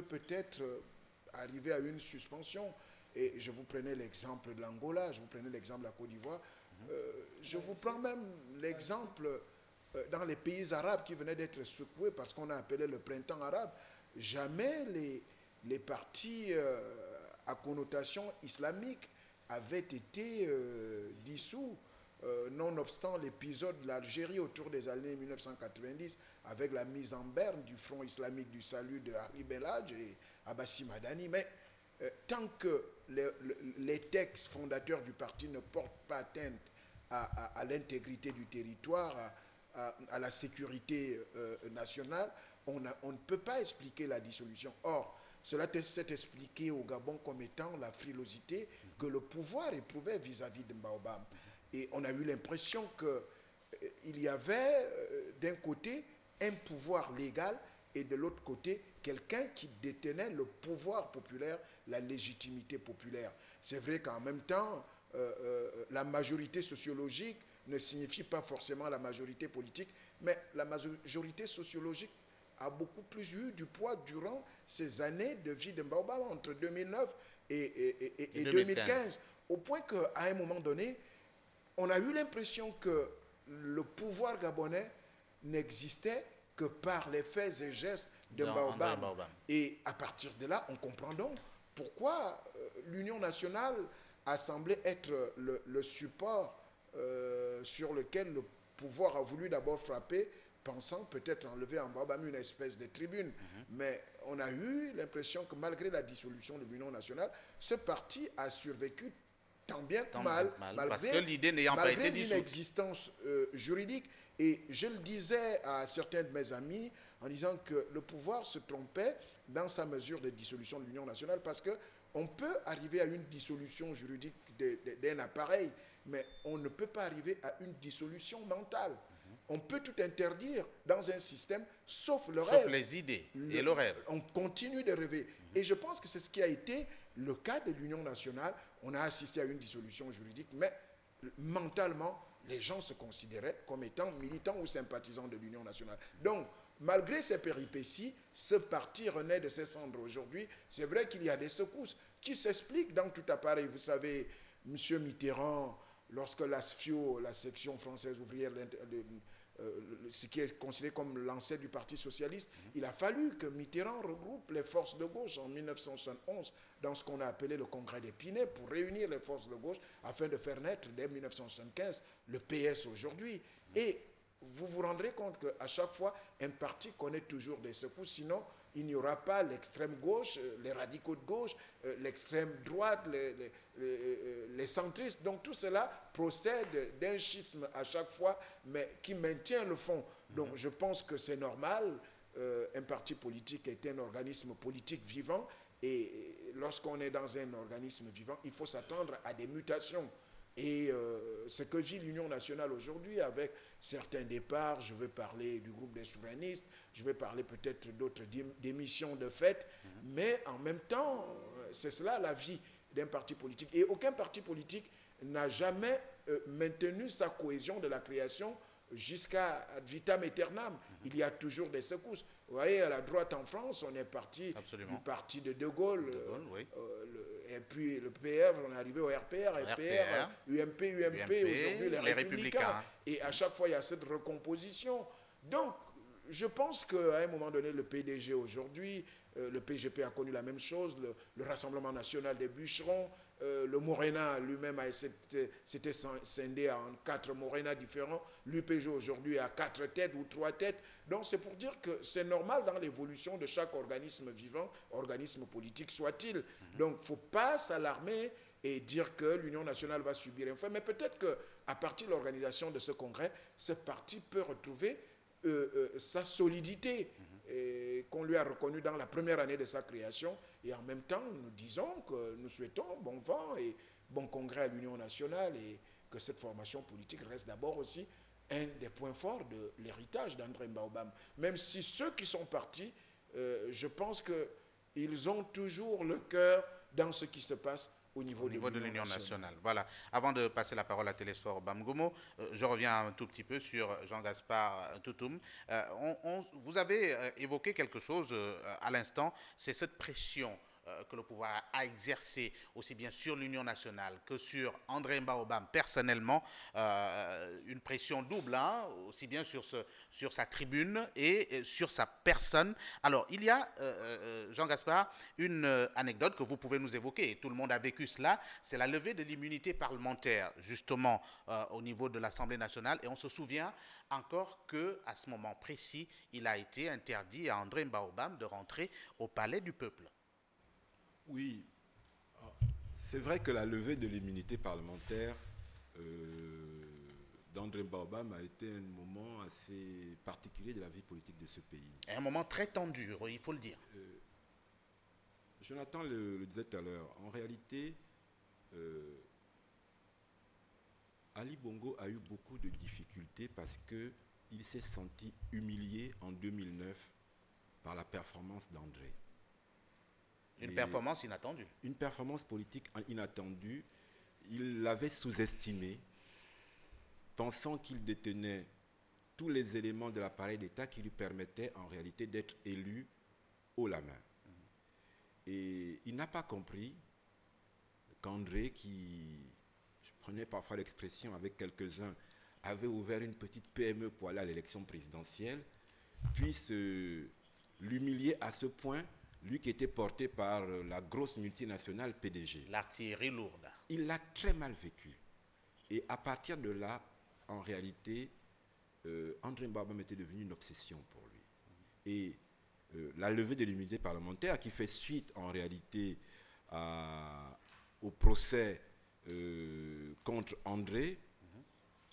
peut peut-être arriver à une suspension. Et je vous prenais l'exemple de l'Angola, je vous prenais l'exemple de la Côte d'Ivoire. Je vous prends même l'exemple dans les pays arabes qui venaient d'être secoués parce qu'on a appelé le printemps arabe. Jamais les partis à connotation islamique avaient été dissous. Nonobstant l'épisode de l'Algérie autour des années 1990 avec la mise en berne du Front islamique du salut de Ali Belhadj et Abbassi Madani. Mais tant que les textes fondateurs du parti ne portent pas atteinte à l'intégrité du territoire, à la sécurité nationale, on ne peut pas expliquer la dissolution. Or, cela s'est expliqué au Gabon comme étant la frilosité que le pouvoir éprouvait vis-à-vis de Baobab. Et on a eu l'impression qu'il y avait d'un côté un pouvoir légal et de l'autre côté quelqu'un qui détenait le pouvoir populaire, la légitimité populaire. C'est vrai qu'en même temps, la majorité sociologique ne signifie pas forcément la majorité politique, mais la majorité sociologique a beaucoup plus eu du poids durant ces années de vie de Baobab entre 2009 et 2015, au point qu'à un moment donné, on a eu l'impression que le pouvoir gabonais n'existait que par les faits et gestes de Baobab. Et à partir de là, on comprend donc pourquoi l'Union nationale a semblé être le support sur lequel le pouvoir a voulu d'abord frapper, pensant peut-être enlever en Baobab une espèce de tribune. Mais on a eu l'impression que malgré la dissolution de l'Union nationale, ce parti a survécu tant bien que mal, malgré, parce que l'idée n'ayant pas été dissoute. L'inexistence juridique. Et je le disais à certains de mes amis en disant que le pouvoir se trompait dans sa mesure de dissolution de l'Union nationale parce qu'on peut arriver à une dissolution juridique d'un appareil, mais on ne peut pas arriver à une dissolution mentale. On peut tout interdire dans un système, sauf le rêve. Sauf les idées et le rêve. On continue de rêver. Et je pense que c'est ce qui a été le cas de l'Union nationale. On a assisté à une dissolution juridique, mais mentalement, les gens se considéraient comme étant militants ou sympathisants de l'Union nationale. Donc, malgré ces péripéties, ce parti renaît de ses cendres aujourd'hui. C'est vrai qu'il y a des secousses qui s'expliquent dans tout appareil. Vous savez, M. Mitterrand, lorsque l'ASFIO, la section française ouvrière, ce qui est considéré comme l'ancêtre du Parti socialiste, il a fallu que Mitterrand regroupe les forces de gauche en 1971 dans ce qu'on a appelé le Congrès d'Épinay pour réunir les forces de gauche afin de faire naître dès 1975 le PS aujourd'hui. Et vous vous rendrez compte qu'à chaque fois, un parti connaît toujours des secousses, sinon il n'y aura pas l'extrême gauche, les radicaux de gauche, l'extrême droite, les centristes. Donc tout cela procède d'un schisme à chaque fois, mais qui maintient le fond. Donc je pense que c'est normal. Un parti politique est un organisme politique vivant. Et lorsqu'on est dans un organisme vivant, il faut s'attendre à des mutations. Et ce que vit l'Union nationale aujourd'hui avec certains départs, je veux parler du groupe des souverainistes, je vais parler peut-être d'autres démissions de fait, mais en même temps, c'est cela la vie d'un parti politique. Et aucun parti politique n'a jamais maintenu sa cohésion de la création jusqu'à ad vitam aeternam. Il y a toujours des secousses. Vous voyez, à la droite en France, on est parti du parti de De Gaulle, oui. et puis le PR, on est arrivé au RPR, RPR, UMP, aujourd'hui les Républicains. Et à chaque fois, il y a cette recomposition. Donc, je pense qu'à un moment donné, le PDG aujourd'hui, le PGP a connu la même chose, le Rassemblement national des bûcherons, le Morena lui-même s'était scindé en 4 Morena différents, l'UPG aujourd'hui a 4 têtes ou 3 têtes. Donc c'est pour dire que c'est normal dans l'évolution de chaque organisme vivant, organisme politique soit-il. Donc il ne faut pas s'alarmer et dire que l'Union nationale va subir un fait. Mais peut-être qu'à partir de l'organisation de ce congrès, ce parti peut retrouver sa solidité qu'on lui a reconnue dans la première année de sa création. Et en même temps, nous disons que nous souhaitons bon vent et bon congrès à l'Union nationale et que cette formation politique reste d'abord aussi un des points forts de l'héritage d'André Baobab. Même si ceux qui sont partis, je pense qu'ils ont toujours le cœur dans ce qui se passe au niveau de l'Union nationale. Voilà. Avant de passer la parole à Télésphore Bamgomo, je reviens un tout petit peu sur Jean-Gaspard Toutoum. Vous avez évoqué quelque chose à l'instant, c'est cette pression que le pouvoir a exercé aussi bien sur l'Union nationale que sur André Mbaobam personnellement, une pression double, hein, aussi bien sur sa tribune et sur sa personne. Alors, il y a, Jean-Gaspard, une anecdote que vous pouvez nous évoquer, et tout le monde a vécu cela, c'est la levée de l'immunité parlementaire, justement, au niveau de l'Assemblée nationale, et on se souvient encore qu'à ce moment précis, il a été interdit à André Mbaobam de rentrer au Palais du Peuple. Oui, c'est vrai que la levée de l'immunité parlementaire d'André Mbaobam a été un moment assez particulier de la vie politique de ce pays. Un moment très tendu, il faut le dire. Jonathan le disait tout à l'heure, en réalité, Ali Bongo a eu beaucoup de difficultés parce qu'il s'est senti humilié en 2009 par la performance d'André. Une performance inattendue. Une performance politique inattendue. Il l'avait sous-estimé, pensant qu'il détenait tous les éléments de l'appareil d'État qui lui permettaient en réalité d'être élu haut la main. Et il n'a pas compris qu'André, qui, je prenais parfois l'expression avec quelques-uns, avait ouvert une petite PME pour aller à l'élection présidentielle, puisse l'humilier à ce point, lui qui était porté par la grosse multinationale PDG. L'artillerie lourde. Il l'a très mal vécu. Et à partir de là, en réalité, André Mbaobam était devenu une obsession pour lui. Et la levée de l'immunité parlementaire, qui fait suite en réalité au procès contre André,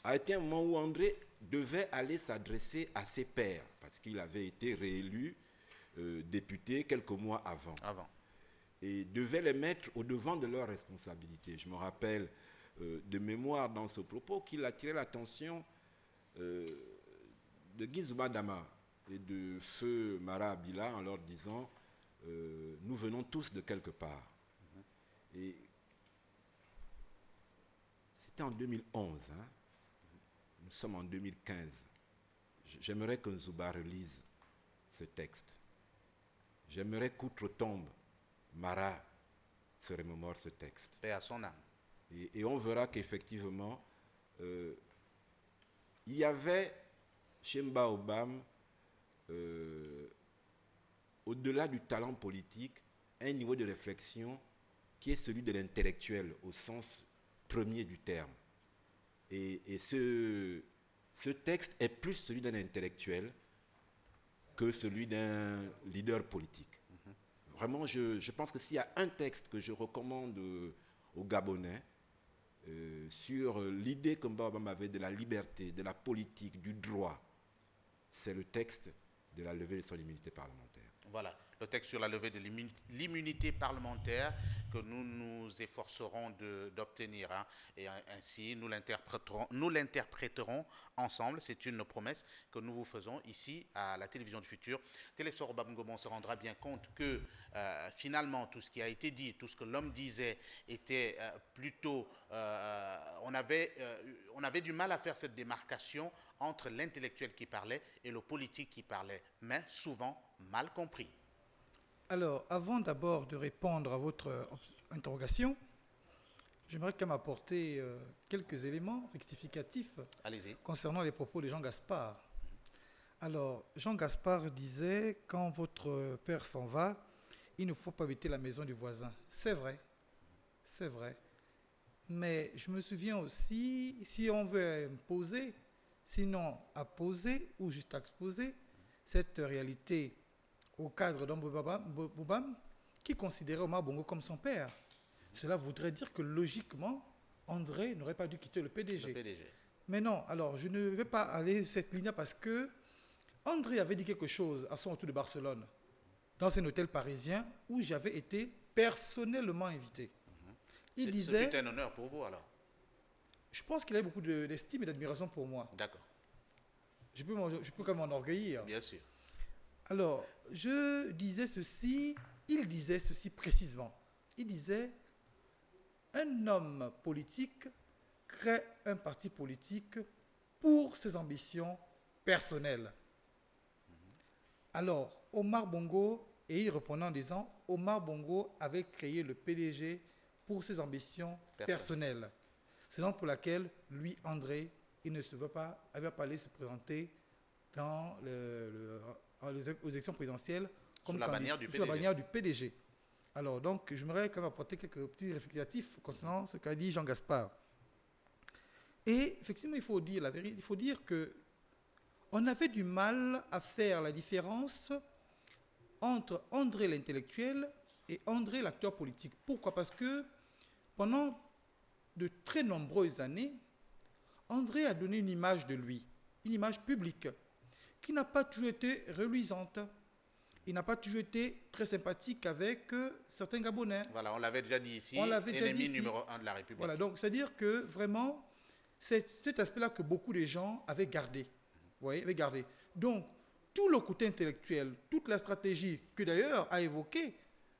a été un moment où André devait aller s'adresser à ses pairs, parce qu'il avait été réélu député quelques mois avant. Et devait les mettre au devant de leurs responsabilités. Je me rappelle de mémoire dans ce propos qu'il attirait l'attention de Guy Zubadama et de feu Mara Abila en leur disant nous venons tous de quelque part. Et c'était en 2011, hein. Nous sommes en 2015. J'aimerais que Zouba relise ce texte. J'aimerais qu'outre-tombe, Mara se remémore ce texte. Paix à son âme. Et on verra qu'effectivement, il y avait chez Mbaobam, au-delà du talent politique, un niveau de réflexion qui est celui de l'intellectuel au sens premier du terme. Et ce texte est plus celui d'un intellectuel que celui d'un leader politique. Vraiment, je pense que s'il y a un texte que je recommande aux Gabonais sur l'idée que Mbaobam avait de la liberté, de la politique, du droit, c'est le texte de la levée de son immunité parlementaire. Voilà, le texte sur la levée de l'immunité parlementaire que nous nous efforcerons d'obtenir. Hein, et ainsi, nous l'interpréterons ensemble. C'est une promesse que nous vous faisons ici à la télévision du futur. Télésphore Bamgomo se rendra bien compte que finalement, tout ce qui a été dit, tout ce que l'homme disait était plutôt... on avait du mal à faire cette démarcation entre l'intellectuel qui parlait et le politique qui parlait, mais souvent mal compris. Alors, avant d'abord de répondre à votre interrogation, j'aimerais quand même apporter quelques éléments rectificatifs concernant les propos de Jean Gaspard. Alors, Jean Gaspard disait, quand votre père s'en va, il ne faut pas habiter la maison du voisin. C'est vrai, c'est vrai. Mais je me souviens aussi, si on veut imposer, sinon apposer ou juste exposer cette réalité au cadre d'Mbaobam, qui considérait Omar Bongo comme son père. Cela voudrait dire que logiquement, André n'aurait pas dû quitter le PDG. Mais non, alors je ne vais pas aller sur cette ligne parce que André avait dit quelque chose à son retour de Barcelone, dans un hôtel parisien où j'avais été personnellement invité. Il disait... C'était un honneur pour vous alors? Je pense qu'il avait beaucoup d'estime et d'admiration pour moi. D'accord. Je peux quand même m'enorgueillir. Bien sûr. Alors, je disais ceci, il disait ceci précisément. Il disait, un homme politique crée un parti politique pour ses ambitions personnelles. Alors, Omar Bongo, et il répondait en disant, Omar Bongo avait créé le PDG pour ses ambitions personnelles. C'est donc pour laquelle, lui, André, il ne se veut pas, avait pas allé se présenter dans aux élections présidentielles comme sous la bannière du PDG. Alors, donc, j'aimerais quand même apporter quelques petits réflexions concernant ce qu'a dit Jean Gaspard. Et effectivement, il faut dire la vérité, il faut dire que on avait du mal à faire la différence entre André l'intellectuel et André l'acteur politique. Pourquoi? Parce que pendant de très nombreuses années, André a donné une image de lui, une image publique, qui n'a pas toujours été reluisante. Il n'a pas toujours été très sympathique avec certains Gabonais. Voilà, on l'avait déjà dit ici, ennemi numéro 1 de la République. Voilà, donc c'est-à-dire que vraiment, c'est cet aspect-là que beaucoup de gens avaient gardé. Vous voyez, avaient gardé. Donc, tout le côté intellectuel, toute la stratégie que d'ailleurs a évoqué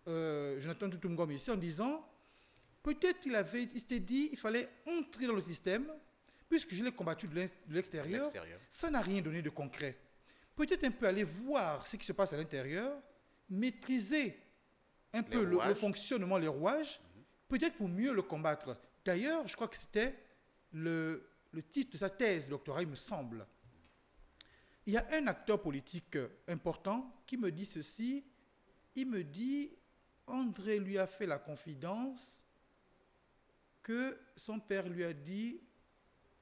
Jonathan Toutoum ici en disant, peut-être il s'était dit il fallait entrer dans le système, puisque je l'ai combattu de l'extérieur, ça n'a rien donné de concret. Peut-être un peu aller voir ce qui se passe à l'intérieur, maîtriser un peu le fonctionnement, les rouages, peut-être pour mieux le combattre. D'ailleurs, je crois que c'était le titre de sa thèse de doctorat, il me semble. Il y a un acteur politique important qui me dit ceci. Il me dit, André lui a fait la confidence que son père lui a dit,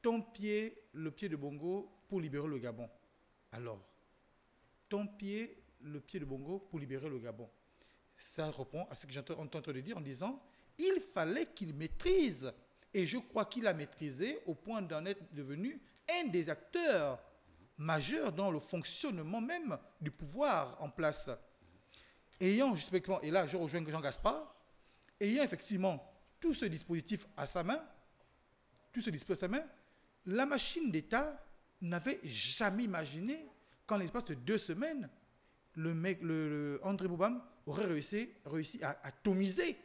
ton pied, le pied de Bongo, pour libérer le Gabon. Alors, ton pied, le pied de Bongo, pour libérer le Gabon. Ça répond à ce que j'entends en train de dire en disant, il fallait qu'il maîtrise. Et je crois qu'il a maîtrisé au point d'en être devenu un des acteurs majeurs dans le fonctionnement même du pouvoir en place. Ayant justement, et là je rejoins Jean Gaspard, ayant effectivement tout ce dispositif à sa main, la machine d'État n'avait jamais imaginé qu'en l'espace de 2 semaines, André Boubam aurait réussi à atomiser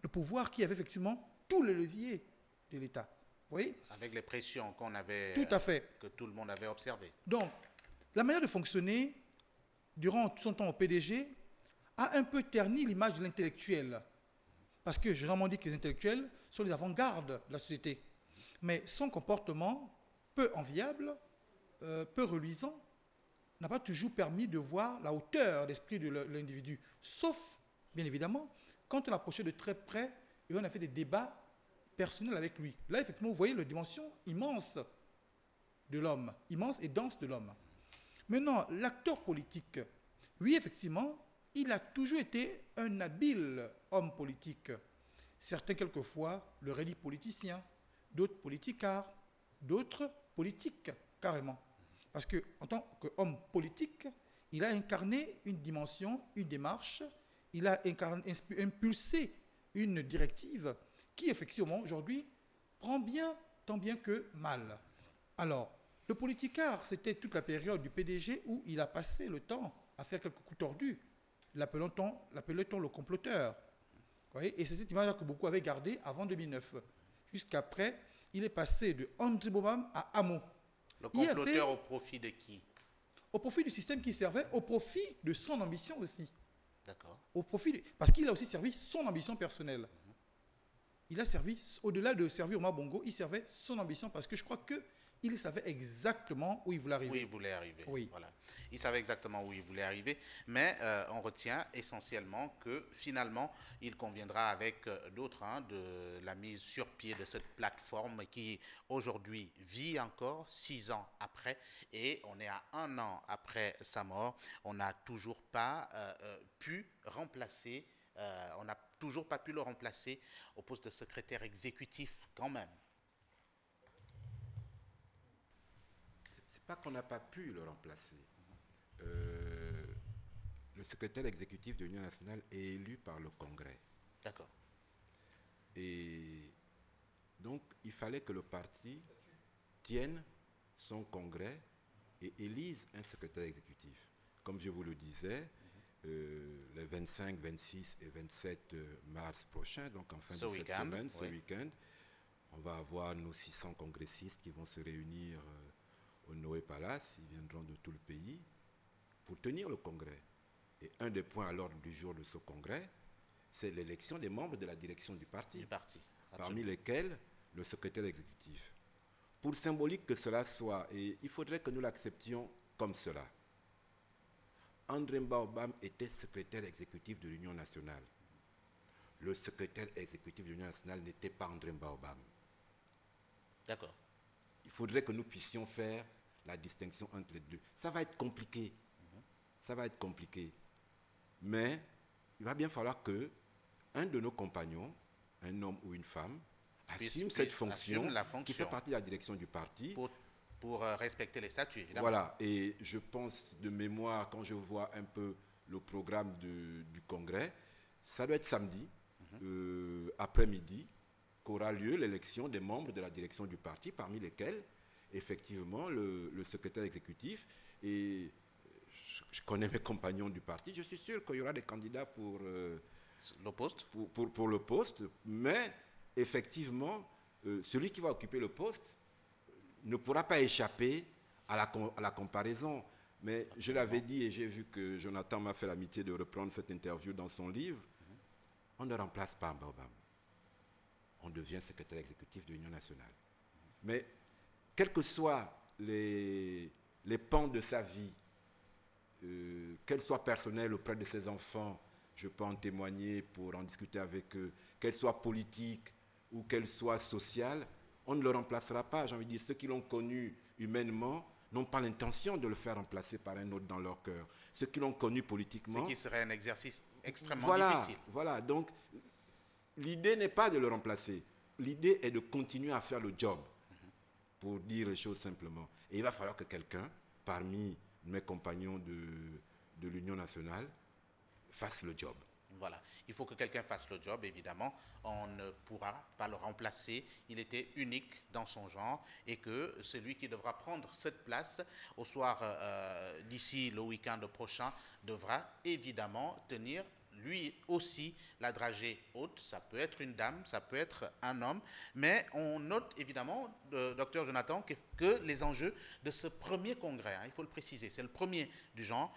le pouvoir qui avait effectivement tous les leviers de l'État. Oui? Avec les pressions qu'on avait, tout à fait, que tout le monde avait observées. Donc, la manière de fonctionner durant tout son temps au PDG a un peu terni l'image de l'intellectuel. Parce que j'ai généralement dit que les intellectuels sont les avant-gardes de la société. Mais son comportement, peu enviable, peu reluisant, n'a pas toujours permis de voir la hauteur d'esprit de l'individu. Sauf, bien évidemment, quand on approchait de très près et on a fait des débats personnels avec lui. Là, effectivement, vous voyez la dimension immense de l'homme, immense et dense de l'homme. Maintenant, l'acteur politique, oui, effectivement, il a toujours été un habile homme politique. Certains, quelquefois, le relient politicien, d'autres politicards, d'autres politiques, carrément. Parce qu'en tant qu'homme politique, il a incarné une dimension, une démarche, il a impulsé une directive qui, effectivement, aujourd'hui, prend bien, tant bien que mal. Alors, le politicard, c'était toute la période du PDG où il a passé le temps à faire quelques coups tordus. L'appelait-on le comploteur. Vous voyez? Et c'est cette image que beaucoup avaient gardée avant 2009. Jusqu'après, il est passé de André Boubam à Amo. Le comploteur au profit de qui? Au profit du système qui servait, au profit de son ambition aussi. D'accord. Parce qu'il a aussi servi son ambition personnelle. Il a servi, au-delà de servir Omar Bongo, il servait son ambition parce que je crois qu'il savait exactement où il voulait arriver. Où il voulait arriver. Oui. Voilà. Il savait exactement où il voulait arriver, mais on retient essentiellement que finalement, il conviendra avec d'autres de la mise sur pied de cette plateforme qui aujourd'hui vit encore 6 ans après, et on est à 1 an après sa mort. On n'a toujours pas pu remplacer, on n'a toujours pas pu le remplacer au poste de secrétaire exécutif quand même. C'est pas qu'on n'a pas pu le remplacer. Le secrétaire exécutif de l'Union nationale est élu par le Congrès. D'accord. Et donc, il fallait que le parti tienne son congrès et élise un secrétaire exécutif. Comme je vous le disais, les 25, 26 et 27 mars prochains, donc en fin de cette semaine, ce week-end. On va avoir nos 600 congressistes qui vont se réunir au Noé Palace. Ils viendront de tout le pays pour tenir le congrès. Et un des points à l'ordre du jour de ce congrès, c'est l'élection des membres de la direction du parti. Parmi lesquels le secrétaire exécutif. Pour symbolique que cela soit, et il faudrait que nous l'acceptions comme cela, André Mbaobam était secrétaire exécutif de l'Union nationale. Le secrétaire exécutif de l'Union nationale n'était pas André Mbaobam. D'accord. Il faudrait que nous puissions faire la distinction entre les deux. Ça va être compliqué. Ça va être compliqué. Mais il va bien falloir que un de nos compagnons, un homme ou une femme, assume cette fonction qui fait partie de la direction du parti. Pour respecter les statuts, évidemment. Voilà, et je pense de mémoire, quand je vois un peu le programme du congrès, ça doit être samedi, après-midi, qu'aura lieu l'élection des membres de la direction du parti, parmi lesquels, effectivement, le secrétaire exécutif. Et je connais mes compagnons du parti, je suis sûr qu'il y aura des candidats pour le poste. Pour le poste, mais effectivement, celui qui va occuper le poste ne pourra pas échapper à la comparaison. Mais je l'avais dit et j'ai vu que Jonathan m'a fait l'amitié de reprendre cette interview dans son livre. On ne remplace pas Mbaobam. On devient secrétaire exécutif de l'Union nationale. Mais quels que soient les pans de sa vie, qu'elle soit personnelle auprès de ses enfants, je peux en témoigner pour en discuter avec eux, qu'elle soit politique ou qu'elle soit sociale, on ne le remplacera pas. J'ai envie de dire, ceux qui l'ont connu humainement n'ont pas l'intention de le faire remplacer par un autre dans leur cœur. Ceux qui l'ont connu politiquement... Ce qui serait un exercice extrêmement difficile. Voilà, donc l'idée n'est pas de le remplacer. L'idée est de continuer à faire le job, pour dire les choses simplement. Et il va falloir que quelqu'un, parmi mes compagnons de l'Union nationale, fasse le job. Voilà, il faut que quelqu'un fasse le job, évidemment. On ne pourra pas le remplacer. Il était unique dans son genre et que celui qui devra prendre cette place au soir d'ici le week-end prochain devra évidemment tenir lui aussi la dragée haute. Ça peut être une dame, ça peut être un homme, mais on note évidemment, docteur Jonathan, que les enjeux de ce premier congrès, il faut le préciser, c'est le premier du genre,